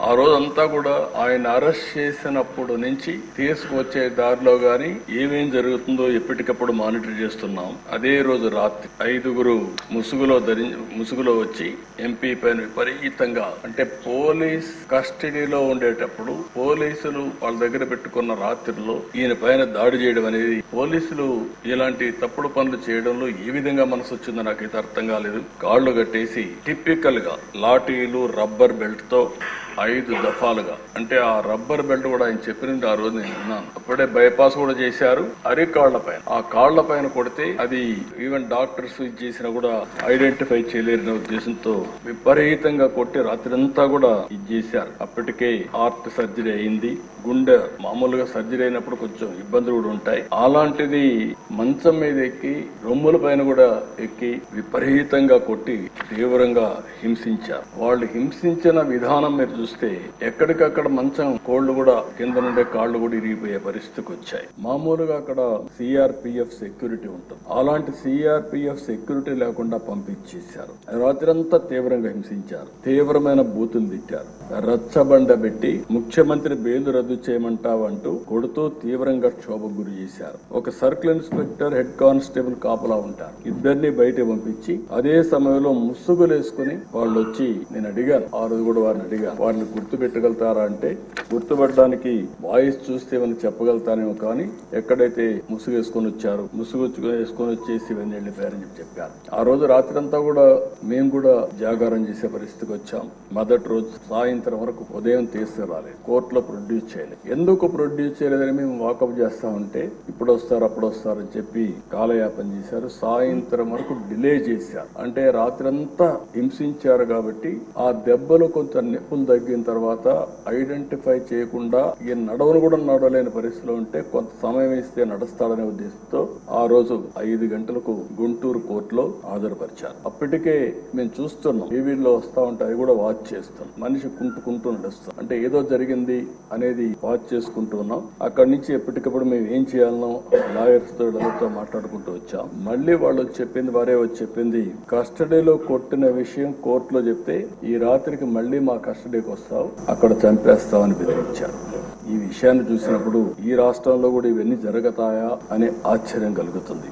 ఆ రోజంతా కూడా ఆయన అరెస్ట్ చేసినప్పుడు నుంచి తీసుకువచ్చే దారిలో గాని ఏమేం జరుగుతుందో ఎప్పటికప్పుడు మానిటర్ చేస్తున్నాం. అదే రోజు రాత్రి 5 ముసుగులో వచ్చి ఎంపీ పైన విపరీతంగా అంటే పోలీస్ కస్టడీలో ఉండేటప్పుడు పోలీసులు వాళ్ళ దగ్గర పెట్టుకున్న రాత్రిలో ఈయన పైన దాడి చేయడం అనేది పోలీసులు ఇలాంటి తప్పుడు పనులు చేయడంలో ఏ విధంగా మనసు వచ్చిందో నాకైతే అర్థం కాలేదు. కాళ్లు కట్టేసి టిపికల్ గా లాఠీలు రబ్బర్ బెల్ట్ తో 5 దఫాలుగా అంటే ఆ రబ్బర్ బెల్ట్ కూడా ఆయన చెప్పినట్టు ఆ రోజు నేను విన్నాను. అప్పుడే బైపాస్ కూడా చేశారు. అరికాళ్ల పైన ఆ కాళ్ల పైన కొడితే అది ఈవెన్ డాక్టర్స్ చేసినా కూడా ఐడెంటిఫై చేయలేని ఉద్దేశంతో విపరీతంగా కొట్టి రాత్రంతా కూడా ఇది చేశారు. అప్పటికే హార్ట్ సర్జరీ అయింది. గుండె మామూలుగా సర్జరీ అయినప్పుడు కొంచెం ఇబ్బందులు కూడా ఉంటాయి. అలాంటిది మంచం మీద ఎక్కి రొమ్ముల పైన కూడా ఎక్కి విపరీతంగా కొట్టి తీవ్రంగా హింసించారు. వాళ్ళు హింసించిన విధానం మీరు చూస్తే ఎక్కడికక్కడ మంచం కోళ్లు కూడా కింద నుండే కాళ్లు కూడా ఇరిగిపోయే పరిస్థితికి వచ్చాయి. మామూలుగా అక్కడ సిఆర్పిఎఫ్ సెక్యూరిటీ ఉంటుంది. అలాంటి సిఆర్పిఎఫ్ సెక్యూరిటీ లేకుండా పంపించేశారు. రాత్రంతా తీవ్రంగా హింసించారు. తీవ్రమైన బూతులు తిట్టారు. రచ్చబండ పెట్టి ముఖ్యమంత్రి బెయిల్ రద్దు చేయమంటావంటూ కొడుతూ తీవ్రంగా క్షోభకు గురి చేశారు. ఒక సర్కిల్ ఇన్స్పెక్టర్ హెడ్ కానిస్టేబుల్ కాపలా ఉంటారు. ఇద్దరిని బయట పంపించి అదే సమయంలో ముసుగులేసుకుని వాళ్ళు వచ్చి నేను అడిగాను. ఆ రోజు కూడా వారిని గుర్తు పెట్టగలుగుతారా అంటే గుర్తుపట్టడానికి వాయిస్ చూస్తే ఏమైనా చెప్పగలుగుతానేమో కానీ ఎక్కడైతే ముసుగు వేసుకొని వచ్చారు ముసుగు వేసుకొని వచ్చేసి ఇవన్నీ వెళ్ళిపోయారని చెప్పారు. ఆ రోజు రాత్రి అంతా కూడా మేము కూడా జాగారం చేసే పరిస్థితికి వచ్చాం. మొదటి రోజు సాయంత్రం వరకు ఉదయం తీసుకురాలేదు. కోర్టులో ప్రొడ్యూస్ చేయలేదు. ఎందుకు ప్రొడ్యూస్ చేయలేదని మేము వాకప్ చేస్తామంటే ఇప్పుడు వస్తారు అప్పుడు వస్తారు అని చెప్పి కాలయాపన చేశారు. సాయంత్రం వరకు డిలే చేశారు. అంటే రాత్రంతా హింసించారు కాబట్టి ఆ దెబ్బలు కొంత నొప్పులు తగ్గిన తర్వాత ఐడెంటిఫై చేయకుండా ఈ నడవను కూడా నడవలేని పరిస్థితిలో ఉంటే కొంత సమయం ఇస్తే నడుస్తాడనే ఉద్దేశంతో ఆ రోజు 5 గంటలకు గుంటూరు కోర్టులో హాజరుపరిచారు. అప్పటికే మేము చూస్తున్నాం టీవీలో వస్తా ఉంటే అవి కూడా వాచ్ చేస్తాం. మనిషి కుంటూ నడుస్తాం అంటే ఏదో జరిగింది అనేది వాచ్ చేసుకుంటూ ఉన్నాం. అక్కడి నుంచి ఎప్పటికప్పుడు మేము ఏం చేయాలనో లాయర్స్ తో మాట్లాడుకుంటూ వచ్చాం. మళ్ళీ వాళ్ళు వారే వచ్చి చెప్పింది కస్టడీలో కొట్టిన విషయం కోర్టులో చెప్తే ఈ రాత్రికి మళ్ళీ మా కస్టడీకి వస్తావు అక్కడ చంపేస్తామని బెదిరించారు. ఈ విషయాన్ని చూసినప్పుడు ఈ రాష్ట్రంలో కూడా ఇవన్నీ జరుగుతాయా అనే ఆశ్చర్యం కలుగుతుంది.